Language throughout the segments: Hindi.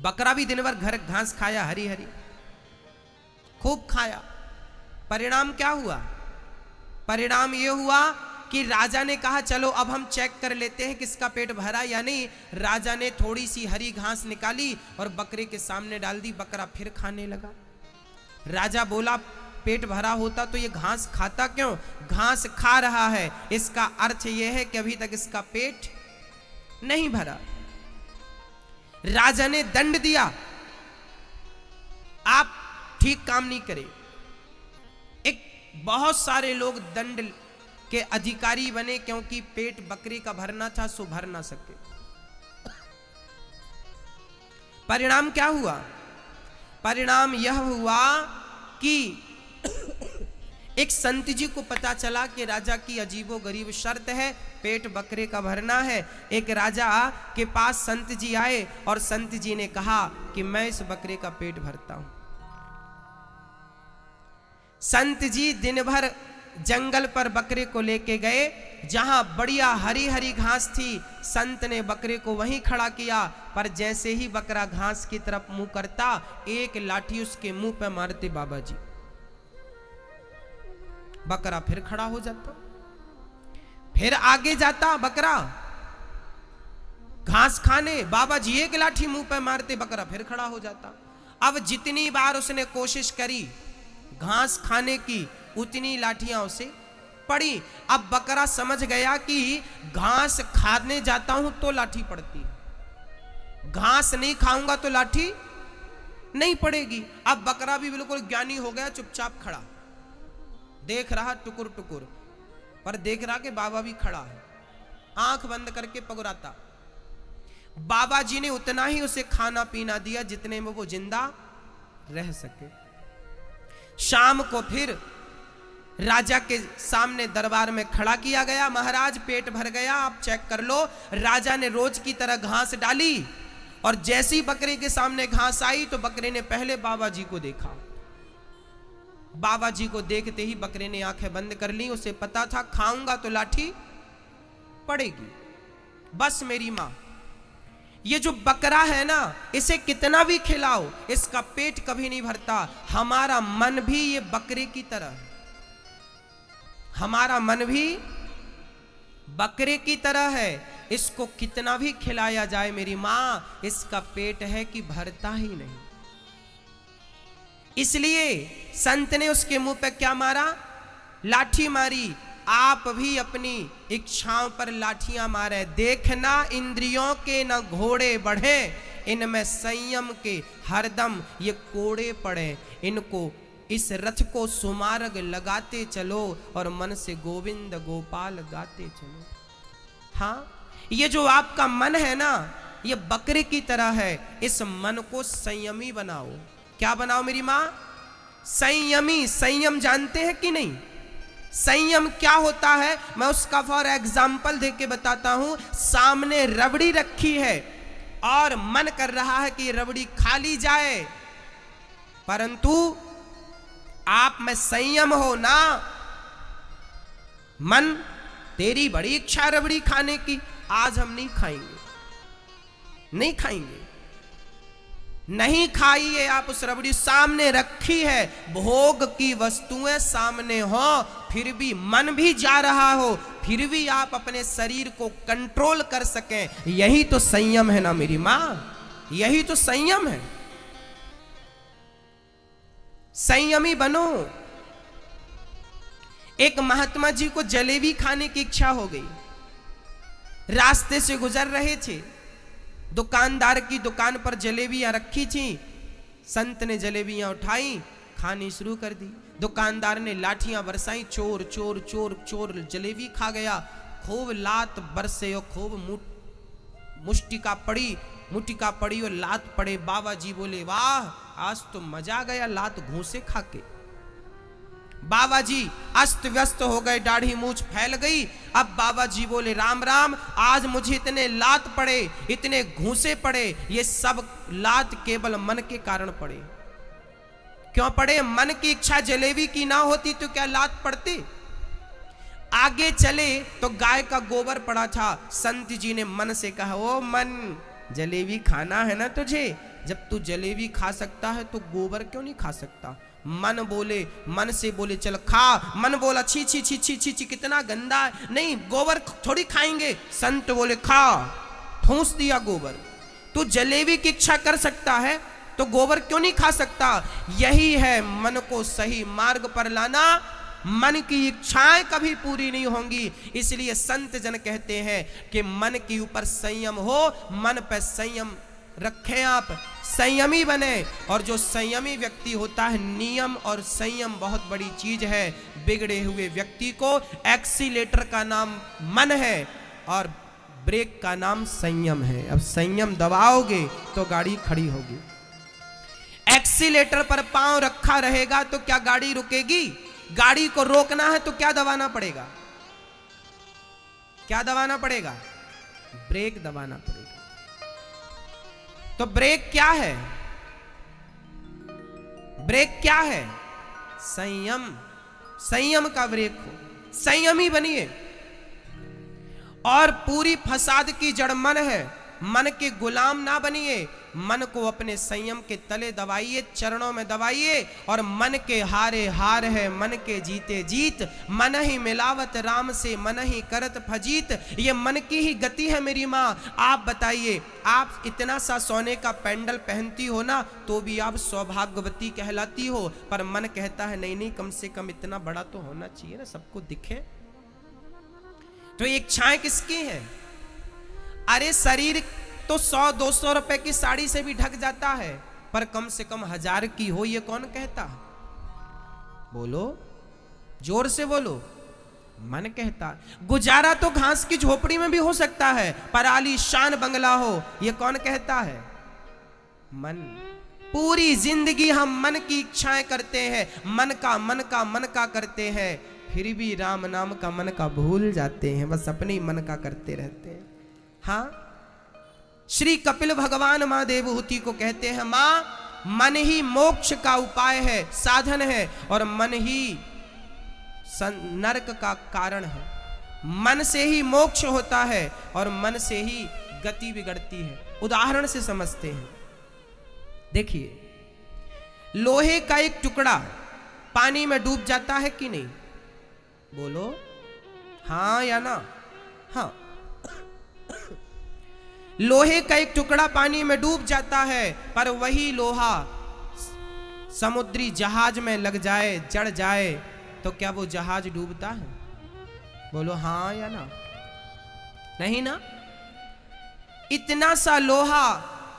बकरा भी दिन भर घर घास खाया, हरी हरी खूब खाया। परिणाम क्या हुआ? परिणाम यह हुआ कि राजा ने कहा चलो अब हम चेक कर लेते हैं किसका पेट भरा या नहीं। राजा ने थोड़ी सी हरी घास निकाली और बकरे के सामने डाल दी। बकरा फिर खाने लगा। राजा बोला पेट भरा होता तो ये घास खाता क्यों? घास खा रहा है, इसका अर्थ यह है कि अभी तक इसका पेट नहीं भरा। राजा ने दंड दिया, आप ठीक काम नहीं करे। एक बहुत सारे लोग दंड के अधिकारी बने क्योंकि पेट बकरे का भरना था, सो भर ना सके। परिणाम क्या हुआ? परिणाम यह हुआ कि एक संत जी को पता चला कि राजा की अजीबो गरीब शर्त है, पेट बकरे का भरना है। एक राजा के पास संत जी आए और संत जी ने कहा कि मैं इस बकरे का पेट भरता हूं। संत जी दिन भर जंगल पर बकरे को लेके गए, जहां बढ़िया हरी हरी घास थी। संत ने बकरे को वहीं खड़ा किया, पर जैसे ही बकरा घास की तरफ मुंह करता, एक लाठी उसके मुंह पे मारते बाबा जी। बकरा फिर खड़ा हो जाता, फिर आगे जाता बकरा घास खाने। बाबा जी एक लाठी मुंह पे मारते, बकरा फिर खड़ा हो जाता। अब जितनी बार उसने कोशिश करी घास खाने की, उतनी लाठियां उसे पड़ी। अब बकरा समझ गया कि घास खाने जाता हूं तो लाठी पड़ती है, घास नहीं खाऊंगा तो लाठी नहीं पड़ेगी। अब बकरा भी बिल्कुल ज्ञानी हो गया, चुपचाप खड़ा देख रहा टुकुर टुकुर, पर देख रहा कि बाबा भी खड़ा है, आंख बंद करके पगुराता। बाबा जी ने उतना ही उसे खाना पीना दिया जितने में वो जिंदा रह सके। शाम को फिर राजा के सामने दरबार में खड़ा किया गया। महाराज पेट भर गया, आप चेक कर लो। राजा ने रोज की तरह घास डाली और जैसी बकरे के सामने घास आई तो बकरे ने पहले बाबा जी को देखा। बाबा जी को देखते ही बकरे ने आंखें बंद कर ली। उसे पता था खाऊंगा तो लाठी पड़ेगी। बस मेरी मां, ये जो बकरा है ना, इसे कितना भी खिलाओ इसका पेट कभी नहीं भरता। हमारा मन भी ये बकरे की तरह है, हमारा मन भी बकरे की तरह है। इसको कितना भी खिलाया जाए मेरी मां, इसका पेट है कि भरता ही नहीं। इसलिए संत ने उसके मुंह पे क्या मारा? लाठी मारी। आप भी अपनी इच्छाओं पर लाठियां मारे। देखना इंद्रियों के न घोड़े बढ़े, इनमें संयम के हरदम ये कोड़े पड़े। इनको इस रथ को सुमार्ग लगाते चलो और मन से गोविंद गोपाल गाते चलो। हाँ, ये जो आपका मन है ना, ये बकरे की तरह है। इस मन को संयमी बनाओ। क्या बनाओ मेरी मां? संयमी। संयम जानते हैं कि नहीं? संयम क्या होता है मैं उसका फॉर एग्जाम्पल दे के बताता हूं। सामने रबड़ी रखी है और मन कर रहा है कि रबड़ी खा ली जाए, परंतु आप में संयम हो ना। मन, तेरी बड़ी इच्छा रबड़ी खाने की, आज हम नहीं खाएंगे, नहीं खाएंगे, नहीं खाइए आप उस रबड़ी। सामने रखी है, भोग की वस्तुएं सामने हो, फिर भी मन भी जा रहा हो, फिर भी आप अपने शरीर को कंट्रोल कर सकें। यही तो संयम है ना मेरी मां, यही तो संयम है। संयमी बनो। एक महात्मा जी को जलेबी खाने की इच्छा हो गई। रास्ते से गुजर रहे थे, दुकानदार की दुकान पर जलेबियां रखी थी। संत ने जलेबियां उठाई, खानी शुरू कर दी। दुकानदार ने लाठियां बरसाई, चोर चोर चोर चोर जलेबी खा गया। खूब लात बरसे और खूब मुष्टिका पड़ी और लात पड़े। बाबा जी बोले वाह, आज तो मजा आ गया लात घूंसे खा के। बाबा जी अस्त व्यस्त हो गए, दाढ़ी मूछ फैल गई। अब बाबा जी बोले राम राम, आज मुझे इतने लात पड़े, इतने घूंसे पड़े, ये सब लात केवल मन के कारण पड़े। क्यों पड़े? मन की इच्छा जलेबी की ना होती तो क्या लात पड़ती? आगे चले तो गाय का गोबर पड़ा था। संत जी ने मन से कहा, ओ मन, जलेबी खाना है ना तुझे, जब तू जलेबी खा सकता है तो गोबर क्यों नहीं खा सकता? मन से बोले चल खा, मन बोला छी छी छी छी छी छी कितना गंदा है, नहीं गोबर थोड़ी खाएंगे। संत बोले खा, ठूंस दिया गोबर। तू जलेबी की इच्छा कर सकता है तो गोबर क्यों नहीं खा सकता? यही है मन को सही मार्ग पर लाना। मन की इच्छाएं कभी पूरी नहीं होंगी, इसलिए संत जन कहते हैं कि मन के ऊपर संयम हो, मन पर संयम रखें, आप संयमी बने। और जो संयमी व्यक्ति होता है, नियम और संयम बहुत बड़ी चीज है। बिगड़े हुए व्यक्ति को एक्सीलेटर का नाम मन है और ब्रेक का नाम संयम है। अब संयम दबाओगे तो गाड़ी खड़ी होगी। एक्सीलेटर पर पांव रखा रहेगा तो क्या गाड़ी रुकेगी? गाड़ी को रोकना है तो क्या दबाना पड़ेगा? क्या दबाना पड़ेगा? ब्रेक दबाना पड़ेगा। तो ब्रेक क्या है? ब्रेक क्या है? संयम। संयम का ब्रेक हो, संयमी बनिए। और पूरी फसाद की जड़ मन है, मन के गुलाम ना बनिए। मन को अपने संयम के तले दबाइए, चरणों में दबाइए। और मन के हारे हार है, मन के जीते जीत। मन ही मिलावत राम से, मन ही करत फजीत। ये मन की ही गति है मेरी माँ। आप बताइए, आप इतना सा सोने का पेंडल पहनती हो ना तो भी आप सौभाग्यवती कहलाती हो, पर मन कहता है नहीं नहीं, कम से कम इतना बड़ा तो होना चाहिए ना, सबको दिखे। तो ये इच्छाएं किसकी हैं? अरे शरीर तो 100-200 रुपए की साड़ी से भी ढक जाता है, पर कम से कम 1000 की हो, ये कौन कहता? बोलो, जोर से बोलो। मन कहता। गुजारा तो घास की झोपड़ी में भी हो सकता है, पर आलीशान बंगला हो, ये कौन कहता है? मन। पूरी जिंदगी हम मन की इच्छाएं करते हैं, मन का करते हैं, फिर भी राम नाम का मन का भूल जाते हैं, बस अपने ही मन का करते रहते हैं। हाँ, श्री कपिल भगवान मां देवहूति को कहते हैं, मां मन ही मोक्ष का उपाय है, साधन है, और मन ही नरक का कारण है। मन से ही मोक्ष होता है और मन से ही गति बिगड़ती है। उदाहरण से समझते हैं। देखिए, लोहे का एक टुकड़ा पानी में डूब जाता है कि नहीं? बोलो हाँ या ना? हाँ। लोहे का एक टुकड़ा पानी में डूब जाता है, पर वही लोहा समुद्री जहाज में लग जाए, जड़ जाए, तो क्या वो जहाज डूबता है? बोलो हाँ या ना? नहीं ना। इतना सा लोहा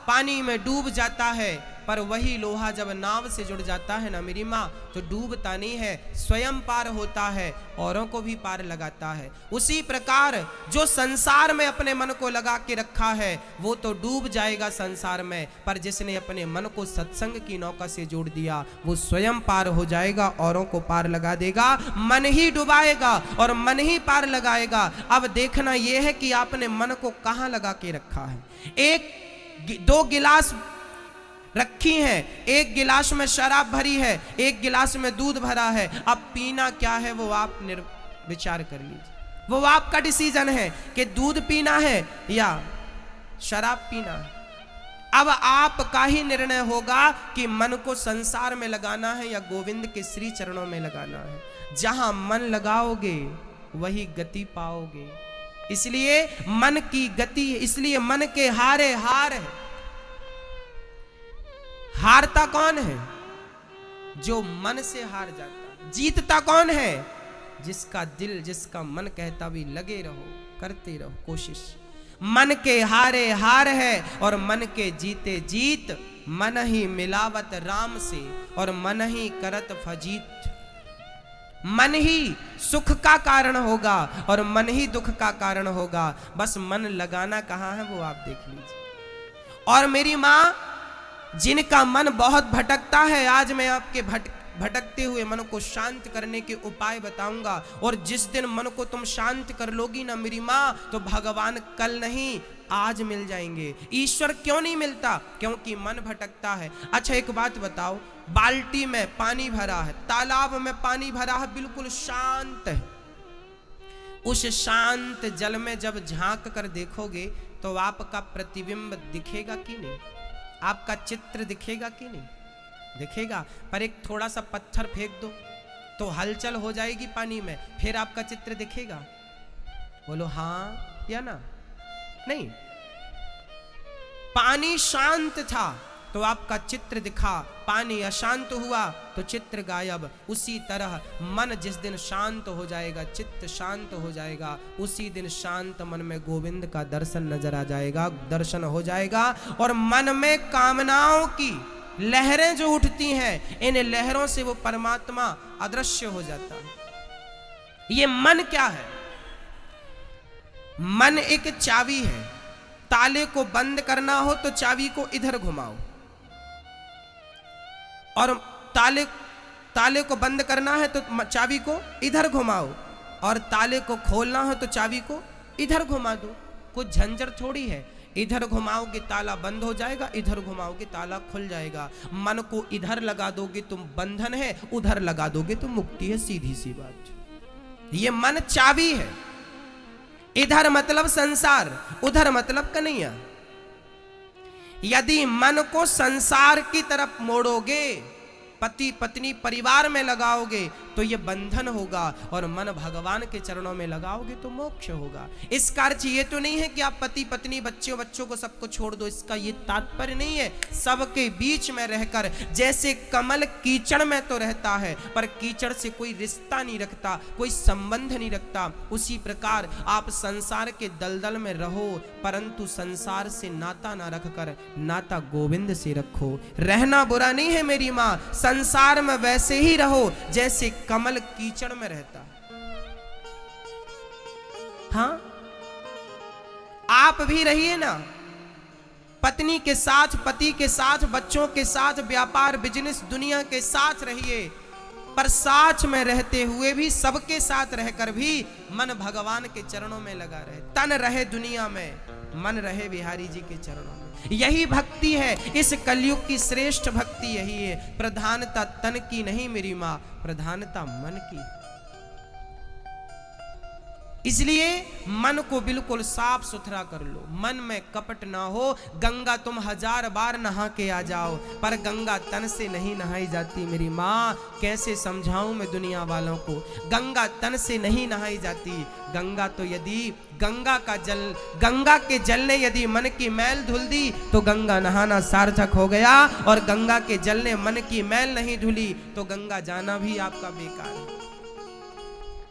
पानी में डूब जाता है, पर वही लोहा जब नाव से जुड़ जाता है ना मेरी माँ, तो डूबता नहीं है, स्वयं पार होता है, औरों को भी पार लगाता है। उसी प्रकार जो संसार में अपने मन को लगा के रखा है वो तो डूब जाएगा संसार में, पर जिसने अपने मन को सत्संग की नौका से जोड़ दिया वो स्वयं पार हो जाएगा, औरों को पार लगा देगा। मन ही डुबाएगा और मन ही पार लगाएगा। अब देखना यह है कि आपने मन को कहाँ लगा के रखा है। 2 गिलास रखी हैं, एक गिलास में शराब भरी है, एक गिलास में दूध भरा है। अब पीना क्या है वो आप विचार कर लीजिए। वो आपका डिसीजन है कि दूध पीना है या शराब पीना है। अब आपका ही निर्णय होगा कि मन को संसार में लगाना है या गोविंद के श्री चरणों में लगाना है। जहां मन लगाओगे वही गति पाओगे। इसलिए मन की गति, इसलिए मन के हारे हार है। हारता कौन है? जो मन से हार जाता है। जीतता कौन है? जिसका दिल, जिसका मन कहता भी लगे रहो, करते रहो कोशिश। मन के हारे हार है और मन के जीते जीत। मन ही मिलावत राम से और मन ही करत फजीत। मन ही सुख का कारण होगा और मन ही दुख का कारण होगा। बस मन लगाना कहाँ है वो आप देख लीजिए। और मेरी माँ, जिनका मन बहुत भटकता है, आज मैं आपके भटकते हुए मन को शांत करने के उपाय बताऊंगा। और जिस दिन मन को तुम शांत कर लोगी ना मेरी माँ, तो भगवान कल नहीं आज मिल जाएंगे। ईश्वर क्यों नहीं मिलता? क्योंकि मन भटकता है। अच्छा एक बात बताओ, बाल्टी में पानी भरा है, तालाब में पानी भरा है, बिल्कुल शांत है। उस शांत जल में जब झांक कर देखोगे तो आपका प्रतिबिंब दिखेगा कि नहीं? आपका चित्र दिखेगा कि नहीं? दिखेगा। पर एक थोड़ा सा पत्थर फेंक दो तो हलचल हो जाएगी पानी में, फिर आपका चित्र दिखेगा? बोलो हाँ या ना? नहीं। पानी शांत था तो आपका चित्र दिखा, पानी अशांत हुआ तो चित्र गायब। उसी तरह मन जिस दिन शांत हो जाएगा, चित्त शांत हो जाएगा, उसी दिन शांत मन में गोविंद का दर्शन नजर आ जाएगा, दर्शन हो जाएगा। और मन में कामनाओं की लहरें जो उठती हैं, इन लहरों से वो परमात्मा अदृश्य हो जाता है। ये मन क्या है? मन एक चाबी है। ताले को बंद करना हो तो चाबी को इधर घुमाओ, और ताले को बंद करना है तो चाबी को इधर घुमाओ, और ताले को खोलना हो तो चाबी को इधर घुमा दो। कुछ झंझट थोड़ी है। इधर घुमाओगे ताला बंद हो जाएगा, इधर घुमाओगे ताला खुल जाएगा। मन को इधर लगा दोगे तुम बंधन है, उधर लगा दोगे तो मुक्ति है, सीधी सी बात। ये मन चाबी है। इधर मतलब संसार, उधर मतलब कन्हैया। यदि मन को संसार की तरफ मोड़ोगे, पति पत्नी परिवार में लगाओगे तो ये बंधन होगा, और मन भगवान के चरणों में लगाओगे तो मोक्ष होगा। इसका अर्थ ये तो नहीं है कि आप पति पत्नी बच्चों को सबको छोड़ दो, इसका ये तात्पर्य नहीं है। सबके बीच में रहकर, जैसे कमल कीचड़ में तो रहता है पर कीचड़ से कोई रिश्ता नहीं रखता, कोई संबंध नहीं रखता, उसी प्रकार आप संसार के दलदल में रहो परंतु संसार से नाता ना रखकर नाता गोविंद से रखो। रहना बुरा नहीं है मेरी माँ, संसार में वैसे ही रहो जैसे कमल कीचड़ में रहता। हाँ, आप भी रहिए ना, पत्नी के साथ, पति के साथ, बच्चों के साथ, व्यापार बिजनेस दुनिया के साथ रहिए, पर साथ में रहते हुए भी, सबके साथ रहकर भी मन भगवान के चरणों में लगा रहे। तन रहे दुनिया में, मन रहे बिहारी जी के चरणों में। यही भक्ति है। इस कलयुग की श्रेष्ठ भक्ति यही है। प्रधानता तन की नहीं मेरी मां, प्रधानता मन की। इसलिए मन को बिल्कुल साफ सुथरा कर लो, मन में कपट ना हो। गंगा तुम 1000 बार नहा के आ जाओ, पर गंगा तन से नहीं नहाई जाती मेरी माँ। कैसे समझाऊं मैं दुनिया वालों को? गंगा तन से नहीं नहाई जाती। गंगा तो यदि गंगा के जल ने यदि मन की मैल धुल दी तो गंगा नहाना सार्थक हो गया, और गंगा के जल ने मन की मैल नहीं धुली तो गंगा जाना भी आपका बेकार है।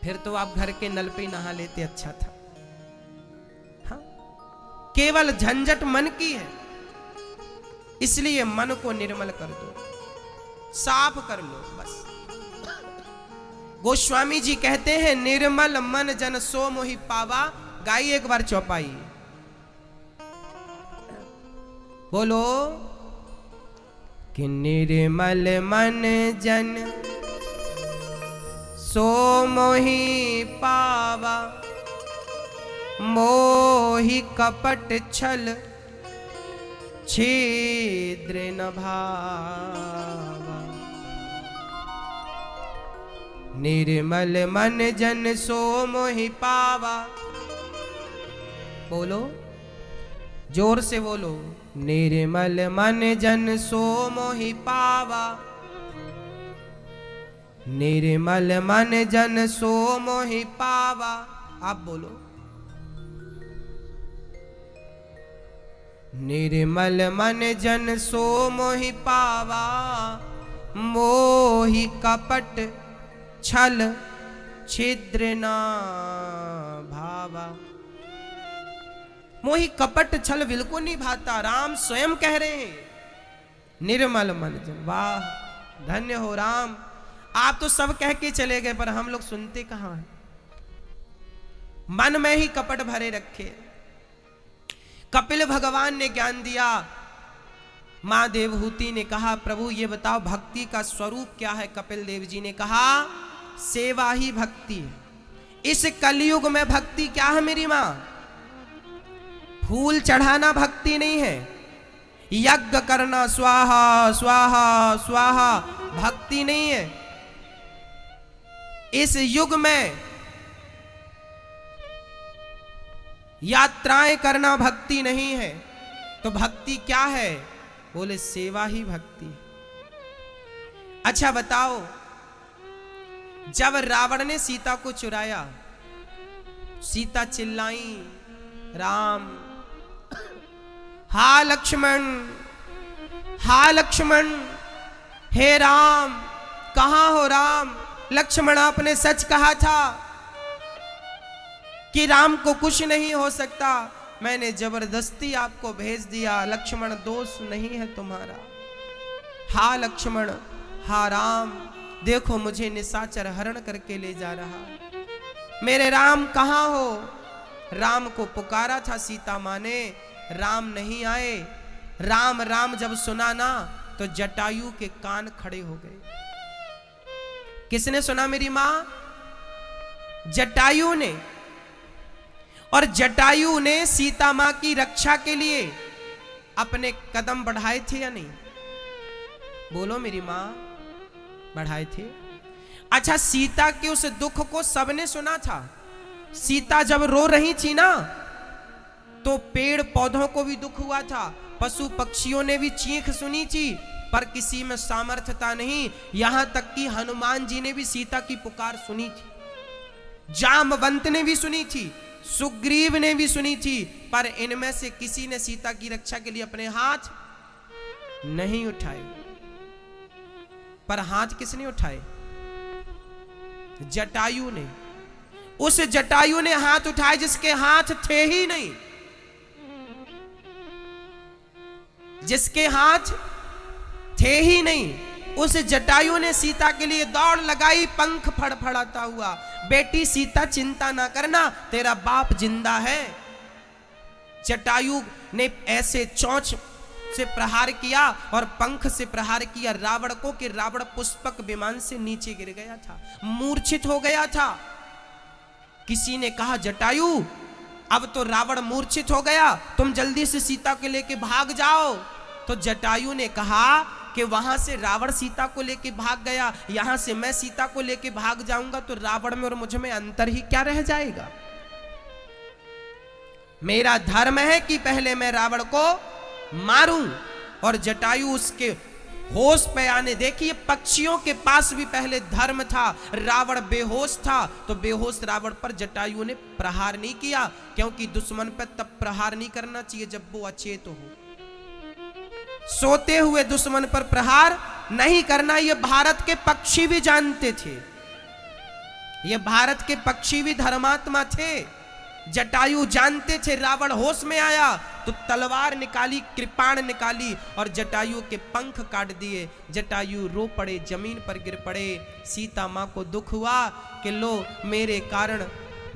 फिर तो आप घर के नल पे नहा लेते, अच्छा था। हाँ? केवल झंझट मन की है, इसलिए मन को निर्मल कर दो, साफ कर लो बस। गोस्वामी जी कहते हैं, निर्मल मन जन सो मोहि पावा। गाइए एक बार चौपाई, बोलो कि निर्मल मन जन सो मोहि पावा, मोहि कपट छल छिद्र न भावा। निर्मल मन जन सो मोहि पावा। बोलो, जोर से बोलो, निर्मल मन जन सो मोहि पावा। निर्मल मन जन सो मोहि पावा। आप बोलो, निर्मल मन जन सो मोहि पावा, मोहि कपट छल छिद्र ना भावा। मोहि कपट छल बिल्कुल नहीं भाता। राम स्वयं कह रहे हैं, निर्मल मन जन। वाह, धन्य हो राम। आप तो सब कह के चले गए पर हम लोग सुनते कहां हैं? मन में ही कपट भरे रखे। कपिल भगवान ने ज्ञान दिया। मां देवहूति ने कहा, प्रभु ये बताओ भक्ति का स्वरूप क्या है? कपिल देव जी ने कहा, सेवा ही भक्ति है। इस कलयुग में भक्ति क्या है मेरी मां? फूल चढ़ाना भक्ति नहीं है, यज्ञ करना स्वाहा स्वाहा स्वाहा भक्ति नहीं है। इस युग में यात्राएं करना भक्ति नहीं है। तो भक्ति क्या है? बोले सेवा ही भक्ति। अच्छा बताओ, जब रावण ने सीता को चुराया, सीता चिल्लाई, राम, हा लक्ष्मण, हा लक्ष्मण, हे राम, कहां हो राम? लक्ष्मण, आपने सच कहा था कि राम को कुछ नहीं हो सकता, मैंने जबरदस्ती आपको भेज दिया। लक्ष्मण, दोष नहीं है तुम्हारा। हा लक्ष्मण, हा राम, देखो मुझे निशाचर हरण करके ले जा रहा। मेरे राम कहां हो? राम को पुकारा था सीता मां ने, राम नहीं आए। राम राम जब सुना ना तो जटायु के कान खड़े हो गए। किसने सुना? मेरी मां, जटायु ने। और जटायु ने सीता मां की रक्षा के लिए अपने कदम बढ़ाए थे या नहीं? बोलो मेरी मां, बढ़ाए थे। अच्छा, सीता के उस दुख को सबने सुना था। सीता जब रो रही थी ना, तो पेड़ पौधों को भी दुख हुआ था, पशु पक्षियों ने भी चीख सुनी थी, पर किसी में सामर्थ्यता नहीं। यहां तक कि हनुमान जी ने भी सीता की पुकार सुनी थी, जामवंत ने भी सुनी थी, सुग्रीव ने भी सुनी थी, पर इनमें से किसी ने सीता की रक्षा के लिए अपने हाथ नहीं उठाए। पर हाथ किसने उठाए? जटायु ने। उस जटायु ने हाथ उठाए जिसके हाथ थे ही नहीं, जिसके हाथ थे ही नहीं। उस जटायु ने सीता के लिए दौड़ लगाई, पंख फड़फड़ाता हुआ, बेटी सीता चिंता ना करना, तेरा बाप जिंदा है। जटायु ने ऐसे चोंच से प्रहार किया और पंख से प्रहार किया रावण को कि रावण पुष्पक विमान से नीचे गिर गया था, मूर्छित हो गया था। किसी ने कहा, जटायु, अब तो रावण मूर्छित हो गया, तुम जल्दी से सीता को लेके भाग जाओ। तो जटायु ने कहा कि वहां से रावण सीता को लेके भाग गया, यहां से मैं सीता को लेके भाग जाऊंगा तो रावण में और मुझ में अंतर ही क्या रह जाएगा? मेरा धर्म है कि पहले मैं रावण को मारूं। और जटायु उसके होश पे आने, देखिए पक्षियों के पास भी पहले धर्म था। रावण बेहोश था तो बेहोश रावण पर जटायु ने प्रहार नहीं किया, क्योंकि दुश्मन पर तब प्रहार नहीं करना चाहिए जब वो अचेत हो। सोते हुए दुश्मन पर प्रहार नहीं करना, ये भारत के पक्षी भी जानते थे, ये भारत के पक्षी भी धर्मात्मा थे। जटायु जानते थे रावण होश में आया तो तलवार निकाली, कृपाण निकाली और जटायु के पंख काट दिए। जटायु रो पड़े, जमीन पर गिर पड़े। सीता मां को दुख हुआ कि लो, मेरे कारण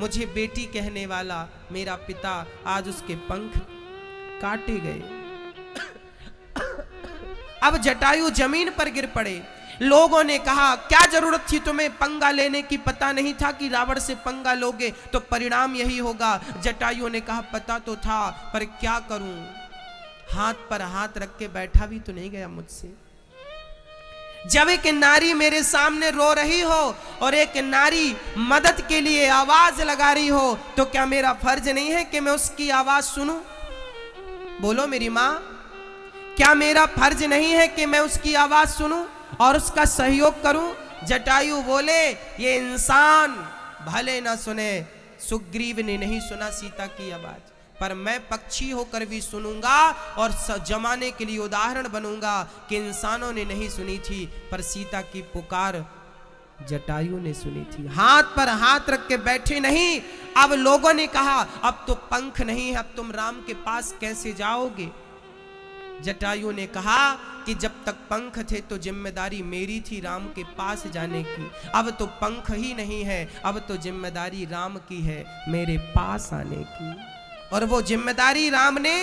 मुझे बेटी कहने वाला मेरा पिता, आज उसके पंख काटे गए। अब जटायु जमीन पर गिर पड़े। लोगों ने कहा, क्या जरूरत थी तुम्हें पंगा लेने की? पता नहीं था कि रावण से पंगा लोगे तो परिणाम यही होगा। जटायु ने कहा, पता तो था, पर क्या करूं, हाथ पर हाथ रख के बैठा भी तो नहीं गया मुझसे। जब एक नारी मेरे सामने रो रही हो और एक नारी मदद के लिए आवाज लगा रही हो, तो क्या मेरा फर्ज नहीं है कि मैं उसकी आवाज सुनूं? बोलो मेरी मां, क्या मेरा फर्ज नहीं है कि मैं उसकी आवाज सुनूं और उसका सहयोग करूं? जटायु बोले, ये इंसान भले ना सुने, सुग्रीव ने नहीं सुना सीता की आवाज, पर मैं पक्षी होकर भी सुनूंगा और जमाने के लिए उदाहरण बनूंगा कि इंसानों ने नहीं सुनी थी, पर सीता की पुकार जटायु ने सुनी थी। हाथ पर हाथ रख के बैठे नहीं। अब लोगों ने कहा, अब तो पंख नहीं है, अब तुम राम के पास कैसे जाओगे? जटायु ने कहा कि जब तक पंख थे तो जिम्मेदारी मेरी थी राम के पास जाने की, अब तो पंख ही नहीं है, अब तो जिम्मेदारी राम की है मेरे पास आने की। और वो जिम्मेदारी राम ने,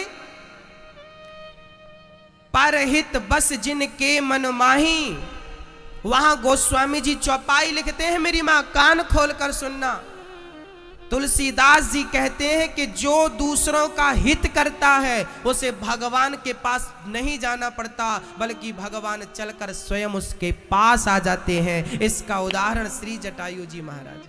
परहित बस जिनके मन माही, वहां गोस्वामी जी चौपाई लिखते हैं, मेरी मां कान खोलकर सुनना। तुलसीदास जी कहते हैं कि जो दूसरों का हित करता है उसे भगवान के पास नहीं जाना पड़ता, बल्कि भगवान चलकर स्वयं उसके पास आ जाते हैं। इसका उदाहरण श्री जटायु जी महाराज।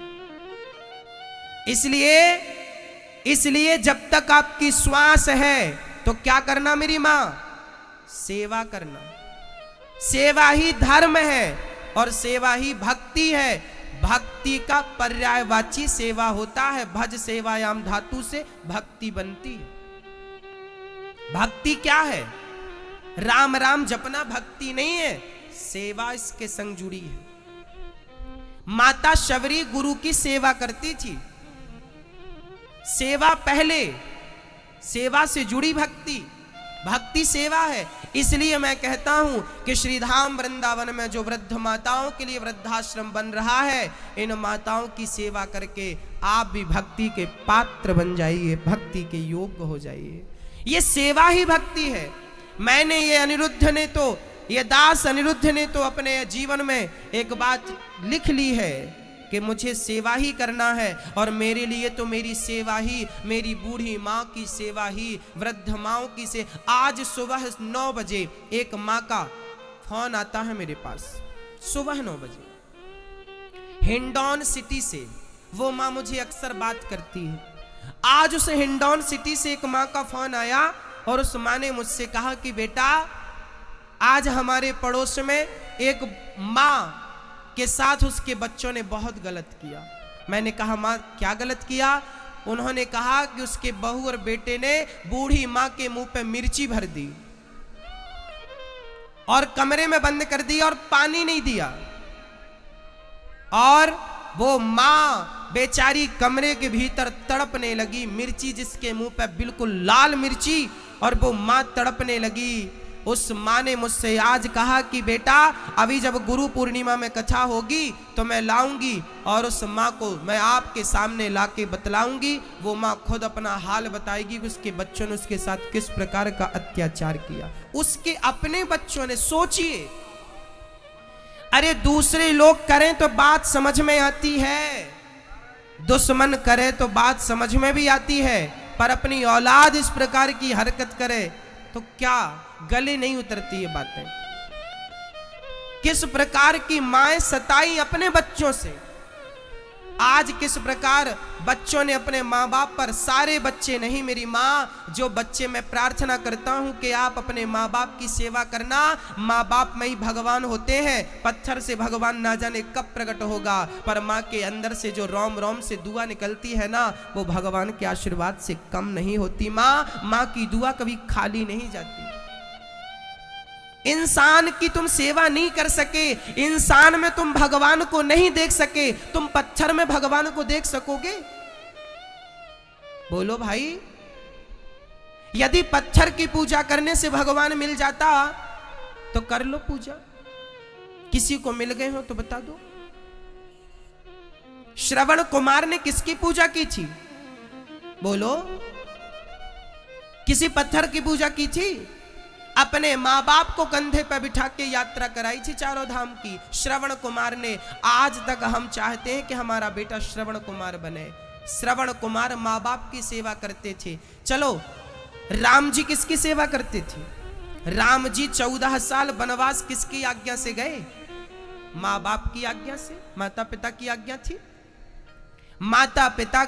इसलिए जब तक आपकी श्वास है तो क्या करना मेरी मां? सेवा करना। सेवा ही धर्म है और सेवा ही भक्ति है। भक्ति का पर्यायवाची सेवा होता है। भज सेवायाम धातु से भक्ति बनती है। भक्ति क्या है? राम राम जपना भक्ति नहीं है, सेवा इसके संग जुड़ी है। माता शबरी गुरु की सेवा करती थी। सेवा पहले, सेवा से जुड़ी भक्ति, भक्ति सेवा है। इसलिए मैं कहता हूं कि श्रीधाम वृंदावन में जो वृद्ध माताओं के लिए वृद्धाश्रम बन रहा है, इन माताओं की सेवा करके आप भी भक्ति के पात्र बन जाइए, भक्ति के योग्य हो जाइए। ये सेवा ही भक्ति है। मैंने ये दास अनिरुद्ध ने तो अपने जीवन में एक बात लिख ली है कि मुझे सेवा ही करना है, और मेरे लिए तो मेरी सेवा ही, मेरी बूढ़ी माँ की सेवा ही, वृद्ध माँओं की से। आज सुबह 9 बजे एक माँ का फोन आता है मेरे पास, सुबह 9 बजे हिंडौन सिटी से। वो माँ मुझे अक्सर बात करती है। आज उस हिंडौन सिटी से एक माँ का फोन आया और उस माँ ने मुझसे कहा कि बेटा, आज हमारे पड़ोस में एक माँ के साथ उसके बच्चों ने बहुत गलत किया। मैंने कहा माँ क्या गलत किया? उन्होंने कहा कि उसके बहू और बेटे ने बूढ़ी माँ के मुंह पे मिर्ची भर दी और कमरे में बंद कर दी और पानी नहीं दिया, और वो माँ बेचारी कमरे के भीतर तड़पने लगी। मिर्ची जिसके मुंह पे बिल्कुल लाल मिर्ची, और वो माँ तड़पने लगी। उस माँ ने मुझसे आज कहा कि बेटा, अभी जब गुरु पूर्णिमा में कथा होगी तो मैं लाऊंगी और उस माँ को मैं आपके सामने लाके बतलाऊंगी। वो माँ खुद अपना हाल बताएगी कि उसके बच्चों ने उसके साथ किस प्रकार का अत्याचार किया। उसके अपने बच्चों ने। सोचिए, अरे दूसरे लोग करें तो बात समझ में आती है, दुश्मन करे तो बात समझ में भी आती है, पर अपनी औलाद इस प्रकार की हरकत करे तो क्या गले नहीं उतरती ये बातें? किस प्रकार की माएं सताई अपने बच्चों से। आज किस प्रकार बच्चों ने अपने माँ बाप पर, सारे बच्चे नहीं मेरी माँ, जो बच्चे, मैं प्रार्थना करता हूं कि आप अपने माँ बाप की सेवा करना। माँ बाप में ही भगवान होते हैं। पत्थर से भगवान ना जाने कब प्रकट होगा, पर माँ के अंदर से जो रोम रोम से दुआ निकलती है ना, वो भगवान के आशीर्वाद से कम नहीं होती। माँ की दुआ कभी खाली नहीं जाती। इंसान की तुम सेवा नहीं कर सके, इंसान में तुम भगवान को नहीं देख सके, तुम पत्थर में भगवान को देख सकोगे? बोलो भाई। यदि पत्थर की पूजा करने से भगवान मिल जाता तो कर लो पूजा। किसी को मिल गए हो तो बता दो। श्रवण कुमार ने किसकी पूजा की थी? बोलो। किसी पत्थर की पूजा की थी? अपने माँ बाप को कंधे पर बिठा के यात्रा कराई थी चारों धाम की श्रवण कुमार ने। आज तक हम चाहते हैं कि हमारा बेटा श्रवण कुमार बने। श्रवण कुमार माँ बाप की सेवा करते थे। चलो, राम जी किसकी सेवा करते थे? राम जी 14 साल वनवास किसकी आज्ञा से गए? माँ बाप की आज्ञा से। माता पिता की आज्ञा थी। माता पिता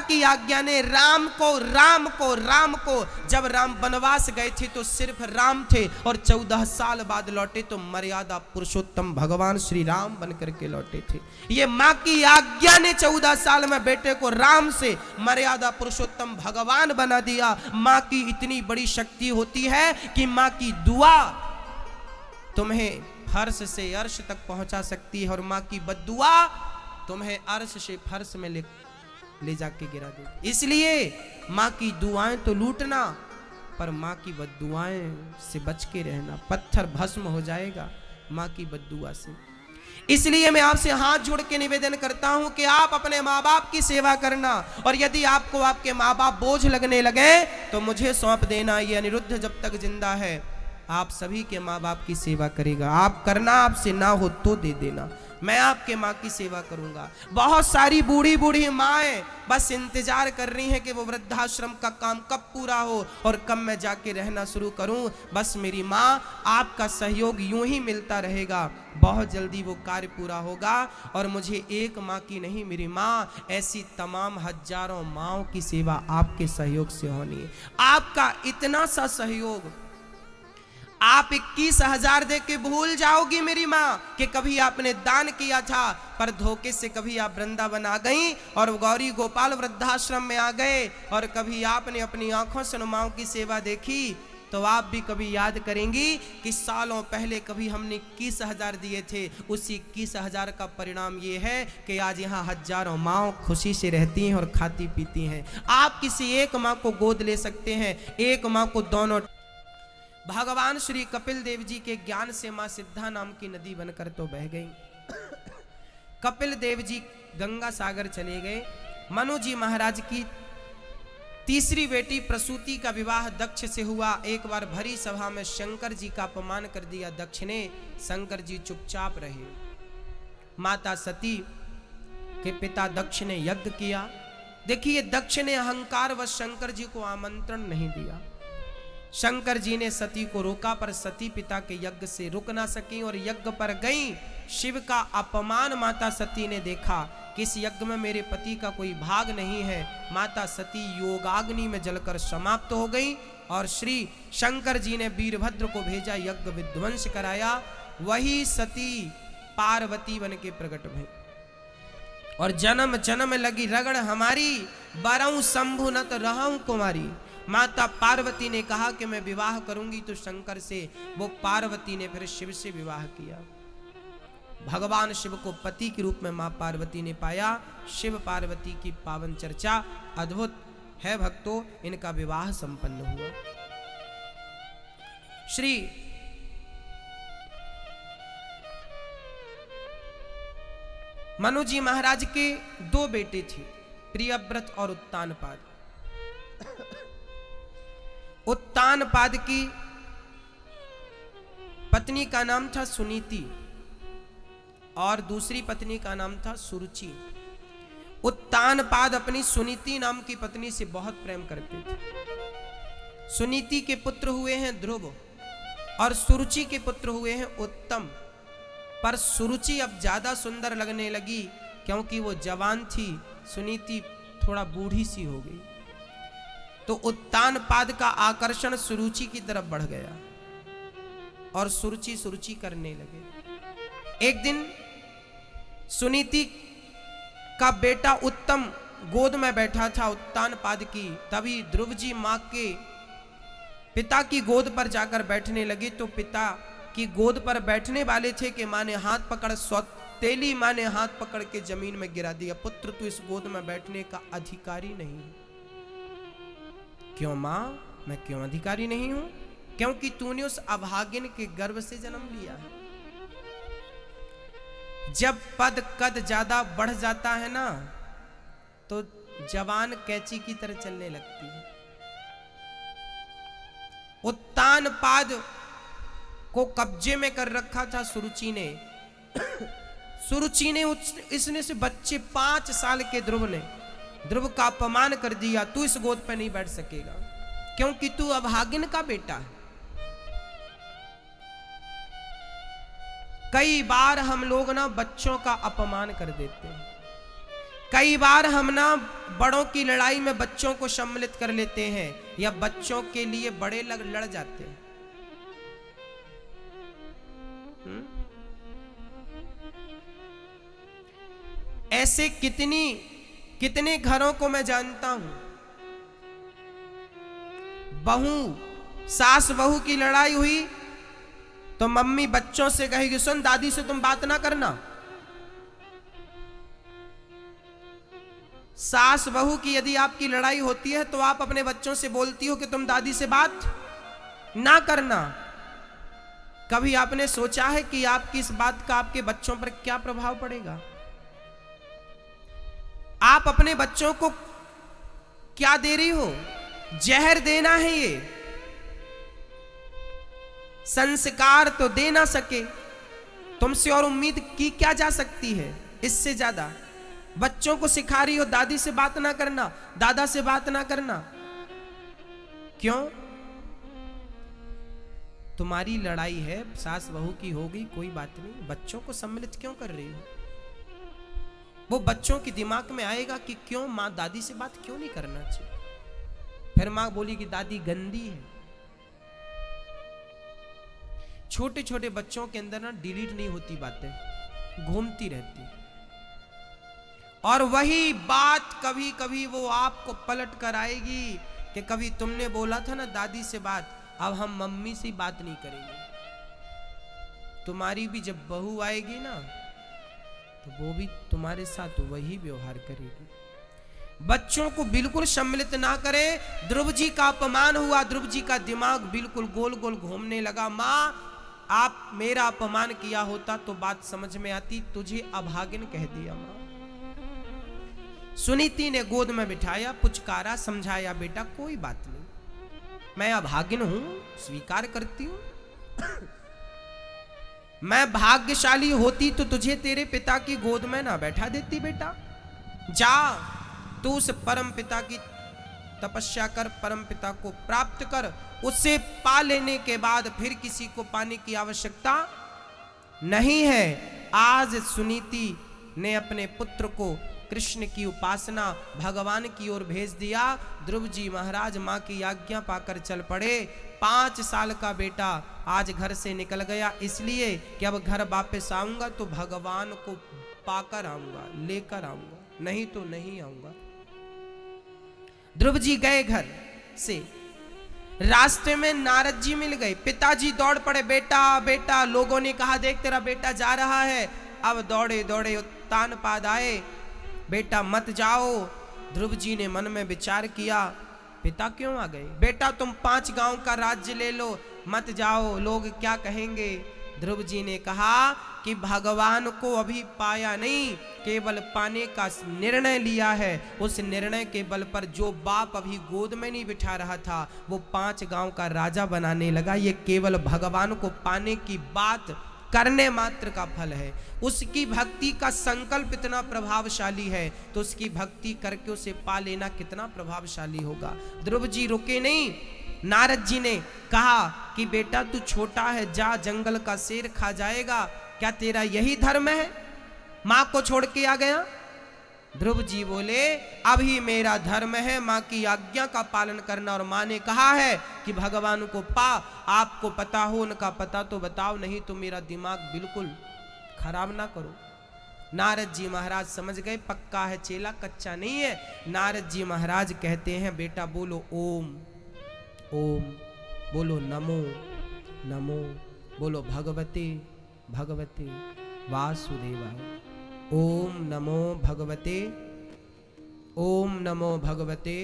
की आज्ञा ने राम को जब राम वनवास गए थे तो सिर्फ राम थे, और 14 साल बाद लौटे तो मर्यादा पुरुषोत्तम भगवान श्री राम बनकर के लौटे थे। ये माँ की आज्ञा ने 14 साल में बेटे को राम से मर्यादा पुरुषोत्तम भगवान बना दिया। माँ की इतनी बड़ी शक्ति होती है कि माँ की दुआ तुम्हें फर्श से अर्श तक पहुंचा सकती है, और माँ की बद्दुआ तुम्हें अर्श से फर्श में ले जाके गिरा दे। इसलिए माँ की दुआएं तो लूटना, पर माँ की बद्दुआएं से बच के रहना। पत्थर भस्म हो जाएगा माँ की बद्दुआ से। इसलिए मैं आपसे हाथ जोड़ के निवेदन करता हूं कि आप अपने माँ बाप की सेवा करना, और यदि आपको आपके माँ बाप बोझ लगने लगे तो मुझे सौंप देना। ये अनिरुद्ध जब तक जिंदा है आप सभी के माँ बाप की सेवा करेगा। आप करना, आपसे ना हो तो दे देना, मैं आपके माँ की सेवा करूंगा। बहुत सारी बूढ़ी बूढ़ी माएँ बस इंतजार कर रही हैं कि वो वृद्धाश्रम का काम कब पूरा हो और कब मैं जाके रहना शुरू करूं। बस मेरी माँ, आपका सहयोग यूं ही मिलता रहेगा, बहुत जल्दी वो कार्य पूरा होगा। और मुझे एक माँ की नहीं, मेरी माँ, ऐसी तमाम हजारों माँओं की सेवा आपके सहयोग से होनी है। आपका इतना सा सहयोग, आप 21,000 दे के भूल जाओगी मेरी माँ कि कभी आपने दान किया था, पर धोखे से कभी आप वृंदावन आ गई और गौरी गोपाल वृद्धाश्रम में आ गए, और कभी आपने अपनी आंखों से माँओं की सेवा देखी, तो आप भी कभी याद करेंगी कि सालों पहले कभी हमने 21,000 दिए थे। उसी 21,000 का परिणाम ये है कि आज यहाँ हजारों माँ खुशी से रहती हैं और खाती पीती हैं। आप किसी एक माँ को गोद ले सकते हैं, एक माँ को दोनों। भगवान श्री कपिल देव जी के ज्ञान से मां सिद्धा नाम की नदी बनकर तो बह गई। कपिल देव जी गंगा सागर चले गए। मनु जी महाराज की तीसरी बेटी प्रसूति का विवाह दक्ष से हुआ। एक बार भरी सभा में शंकर जी का अपमान कर दिया दक्ष ने। शंकर जी चुपचाप रहे। माता सती के पिता दक्ष ने यज्ञ किया। देखिए, दक्ष ने अहंकार व शंकर जी को आमंत्रण नहीं दिया। शंकर जी ने सती को रोका, पर सती पिता के यज्ञ से रुक ना सकी और यज्ञ पर गई। शिव का अपमान माता सती ने देखा कि इस यज्ञ में मेरे पति का कोई भाग नहीं है। माता सती योगाग्नि में जलकर समाप्त हो गई और श्री शंकर जी ने वीरभद्र को भेजा, यज्ञ विध्वंस कराया। वही सती पार्वती बन के प्रकट भई और जन्म जन्म लगी रगड़ हमारी, बरऊं शंभु न तो रहूं कुमारी। माता पार्वती ने कहा कि मैं विवाह करूंगी तो शंकर से। वो पार्वती ने फिर शिव से विवाह किया। भगवान शिव को पति के रूप में मां पार्वती ने पाया। शिव पार्वती की पावन चर्चा अद्भुत है भक्तों। इनका विवाह संपन्न हुआ। श्री मनु जी महाराज के दो बेटे थे, प्रियव्रत और उत्तानपाद। उत्तानपाद की पत्नी का नाम था सुनीति और दूसरी पत्नी का नाम था सुरुचि। उत्तानपाद अपनी सुनीति नाम की पत्नी से बहुत प्रेम करते थे। सुनीति के पुत्र हुए हैं ध्रुव और सुरुचि के पुत्र हुए हैं उत्तम। पर सुरुचि अब ज्यादा सुंदर लगने लगी क्योंकि वो जवान थी, सुनीति थोड़ा बूढ़ी सी हो गई। तो उत्तानपाद का आकर्षण सुरुचि की तरफ बढ़ गया और सुरुचि सुरुचि करने लगे। एक दिन सुनीति का बेटा उत्तम गोद में बैठा था उत्तानपाद की। तभी ध्रुव जी मां के पिता की गोद पर जाकर बैठने लगे तो पिता की गोद पर बैठने वाले थे कि मां ने हाथ पकड़, सौतेली मां ने हाथ पकड़ के जमीन में गिरा दिया। पुत्र, तू इस गोद में बैठने का अधिकारी नहीं है। क्यों मां? मैं क्यों अधिकारी नहीं हूं? क्योंकि तूने उस अभागिन के गर्भ से जन्म लिया है। जब पद कद ज्यादा बढ़ जाता है ना तो जवान कैंची की तरह चलने लगती है। उत्तानपाद को कब्जे में कर रखा था सुरुचि ने। सुरुचि ने इसने से बच्चे 5 साल के ध्रुव का अपमान कर दिया। तू इस गोद पे नहीं बैठ सकेगा क्योंकि तू अभागिन का बेटा है। कई बार हम लोग ना बच्चों का अपमान कर देते हैं। कई बार हम ना बड़ों की लड़ाई में बच्चों को सम्मिलित कर लेते हैं या बच्चों के लिए बड़े लड़ जाते हैं। ऐसे कितने घरों को मैं जानता हूं। सास बहू की लड़ाई हुई तो मम्मी बच्चों से कहेगी, सुन दादी से तुम बात ना करना। सास बहू की यदि आपकी लड़ाई होती है तो आप अपने बच्चों से बोलती हो कि तुम दादी से बात ना करना। कभी आपने सोचा है कि आपकी इस बात का आपके बच्चों पर क्या प्रभाव पड़ेगा? आप अपने बच्चों को क्या दे रही हो? जहर देना है ये। संस्कार तो दे ना सके, तुमसे और उम्मीद की क्या जा सकती है इससे ज्यादा। बच्चों को सिखा रही हो दादी से बात ना करना, दादा से बात ना करना, क्यों? तुम्हारी लड़ाई है सास बहू की, होगी कोई बात नहीं, बच्चों को सम्मिलित क्यों कर रही हो? वो बच्चों के दिमाग में आएगा कि क्यों माँ दादी से बात क्यों नहीं करना चाहिए। फिर माँ बोली कि दादी गंदी है। छोटे छोटे बच्चों के अंदर ना डिलीट नहीं होती बातें, घूमती रहती, और वही बात कभी कभी वो आपको पलट कर आएगी कि कभी तुमने बोला था ना दादी से बात, अब हम मम्मी से बात नहीं करेंगे। तुम्हारी भी जब बहू आएगी ना तो वो भी तुम्हारे साथ वही व्यवहार करेगी। बच्चों को बिल्कुल सम्मिलित ना करें। ध्रुव जी का अपमान हुआ, ध्रुव जी का दिमाग बिल्कुल गोल गोल घूमने लगा। माँ आप मेरा अपमान किया होता तो बात समझ में आती, तुझे अभागिन कह दिया माँ। सुनीति ने गोद में बिठाया, पुचकारा, समझाया, बेटा कोई बात नहीं, मैं अभागिन हूं, स्वीकार करती हूं। मैं भाग्यशाली होती तो तुझे तेरे पिता की गोद में ना बैठा देती। बेटा जा, तू उस परम पिता की तपस्या कर, परम पिता को प्राप्त कर, उससे पा लेने के बाद फिर किसी को पाने की आवश्यकता नहीं है। आज सुनीति ने अपने पुत्र को कृष्ण की उपासना भगवान की ओर भेज दिया। ध्रुव जी महाराज मां की आज्ञा पाकर चल पड़े। 5 साल का बेटा आज घर से निकल गया, इसलिए कि अब घर वापस आऊंगा तो भगवान को पाकर आऊंगा, लेकर आऊंगा, नहीं तो नहीं आऊंगा। ध्रुव जी गए घर से, रास्ते में नारद जी मिल गए। पिताजी दौड़ पड़े, बेटा बेटा। लोगों ने कहा देख तेरा बेटा जा रहा है। अब दौड़े दौड़े उत्तान पाद आए, बेटा मत जाओ। ध्रुव जी ने मन में विचार किया, पिता क्यों आ गए? बेटा तुम 5 गांव का राज्य ले लो, मत जाओ, लोग क्या कहेंगे। ध्रुव जी ने कहा कि भगवान को अभी पाया नहीं, केवल पाने का निर्णय लिया है। उस निर्णय के बल पर जो बाप अभी गोद में नहीं बिठा रहा था वो 5 गांव का राजा बनाने लगा। ये केवल भगवान को पाने की बात करने मात्र का फल है। उसकी भक्ति का संकल्प इतना प्रभावशाली है तो उसकी भक्ति करके उसे पा लेना कितना प्रभावशाली होगा। ध्रुव जी रुके नहीं। नारद जी ने कहा कि बेटा तू छोटा है, जा, जंगल का शेर खा जाएगा, क्या तेरा यही धर्म है? मां को छोड़ के आ गया। ध्रुव जी बोले अभी मेरा धर्म है मां की आज्ञा का पालन करना, और मां ने कहा है कि भगवान को पा। आपको पता हो उनका पता तो बताओ, नहीं तो मेरा दिमाग बिल्कुल खराब ना करो। नारद जी महाराज समझ गए पक्का है चेला, कच्चा नहीं है। नारद जी महाराज कहते हैं बेटा बोलो ओम ओम, बोलो नमो नमो, बोलो भगवते भगवते वासुदेवाय। ओम नमो भगवते, ओम नमो भगवते,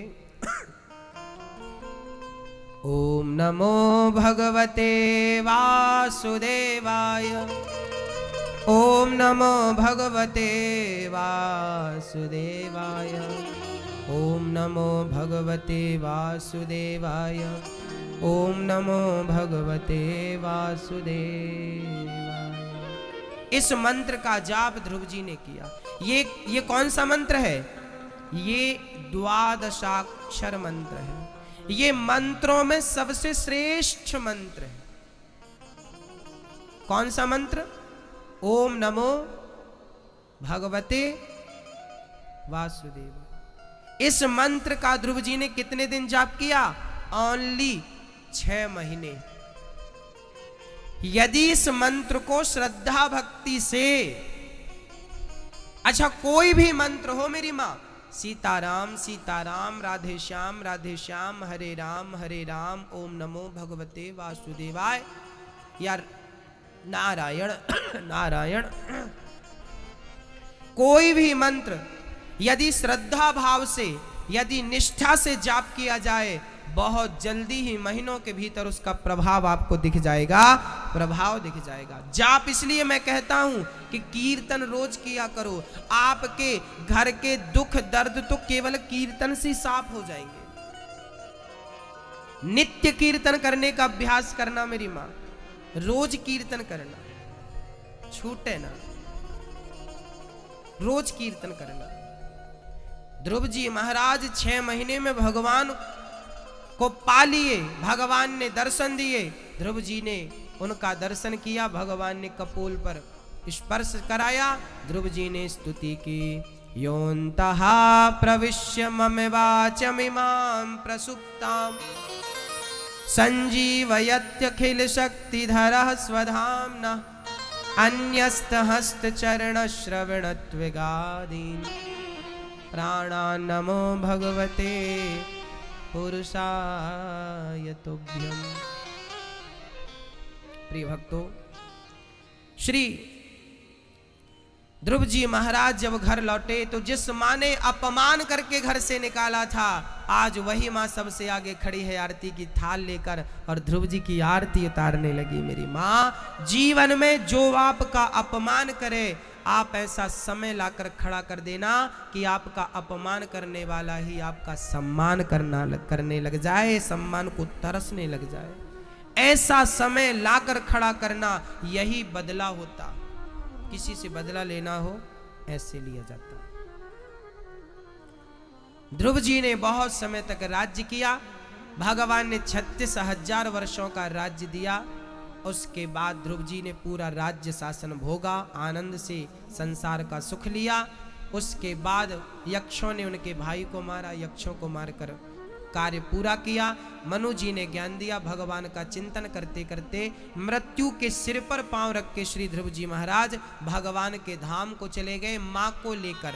ओम नमो भगवते वासुदेवाय, ओम नमो भगवते वासुदेवाय, ओम नमो भगवते वासुदेवाय, ओम नमो भगवते वासुदेवाय। इस मंत्र का जाप ध्रुव जी ने किया। ये कौन सा मंत्र है? ये 12 मंत्र है। ये मंत्रों में सबसे श्रेष्ठ मंत्र है। कौन सा मंत्र? ओम नमो भगवते वासुदेव। इस मंत्र का ध्रुव जी ने कितने दिन जाप किया? ओनली 6 महीने। यदि इस मंत्र को श्रद्धा भक्ति से, अच्छा कोई भी मंत्र हो मेरी मां, सीताराम सीताराम, राधे श्याम हरे राम, ओम नमो भगवते वासुदेवाय, या नारायण नारायण, कोई भी मंत्र यदि श्रद्धा भाव से, यदि निष्ठा से जाप किया जाए, बहुत जल्दी ही महीनों के भीतर उसका प्रभाव आपको दिख जाएगा, प्रभाव दिख जाएगा। जाप इसलिए मैं कहता हूं कि कीर्तन रोज किया करो। आपके घर के दुख दर्द तो केवल कीर्तन से साफ हो जाएंगे। नित्य कीर्तन करने का अभ्यास करना मेरी मां। रोज कीर्तन करना, छूटे ना, रोज कीर्तन करना। ध्रुव जी महाराज 6 महीने में भगवान को पा लिए, भगवान ने दर्शन दिए। ध्रुव जी ने उनका दर्शन किया, भगवान ने कपोल पर स्पर्श कराया। ध्रुव जी ने स्तुति की, योऽन्तः प्रविश्य मम वाचमिमां प्रसुप्तां संजीवयत्यखिल शक्तिधरः स्वधाम्नः अन्यस्तहस्तचरणश्रवणत्वगादीन् प्राणान्नमो भगवते पुरुषाय तुभ्यम्। प्रिय भक्तों, श्री ध्रुव जी महाराज जब घर लौटे तो जिस माँ ने अपमान करके घर से निकाला था, आज वही माँ सबसे आगे खड़ी है आरती की थाल लेकर और ध्रुव जी की आरती उतारने लगी। मेरी माँ, जीवन में जो आपका अपमान करे, आप ऐसा समय लाकर खड़ा कर देना कि आपका अपमान करने वाला ही आपका सम्मान करने लग जाए, सम्मान को तरसने लग जाए। ऐसा समय लाकर खड़ा करना, यही बदला होता। किसी से बदला लेना हो, ऐसे लिया जाता। ध्रुव जी ने बहुत समय तक राज्य किया। भगवान ने 36,000 वर्षों का राज्य दिया। उसके बाद ध्रुव जी ने पूरा राज्य शासन भोगा, आनंद से संसार का सुख लिया। उसके बाद यक्षों ने उनके भाई को मारा, यक्षों को मारकर कार्य पूरा किया। मनु जी ने ज्ञान दिया। भगवान का चिंतन करते करते मृत्यु के सिर पर पांव रख के श्री ध्रुव जी महाराज भगवान के धाम को चले गए, मां को लेकर।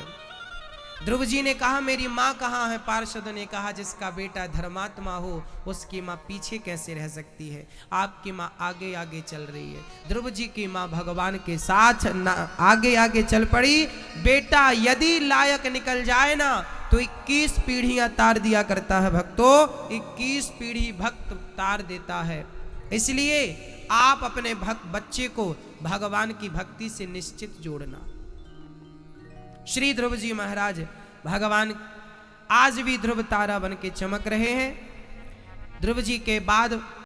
ध्रुव जी ने कहा, मेरी माँ कहाँ है? पार्षदों ने कहा, जिसका बेटा धर्मात्मा हो उसकी माँ पीछे कैसे रह सकती है? आपकी माँ आगे आगे चल रही है। ध्रुव जी की माँ भगवान के साथ आगे आगे चल पड़ी। बेटा यदि लायक निकल जाए ना तो 21 पीढ़ियां तार दिया करता है भक्तों, 21 पीढ़ी भक्त तार देता है। इसलिए आप अपने बच्चे को भगवान की भक्ति से निश्चित जोड़ना। श्री ध्रुव जी महाराज भगवान आज भी ध्रुव तारा बन के चमक रहे हैं। ध्रुव जी के बाद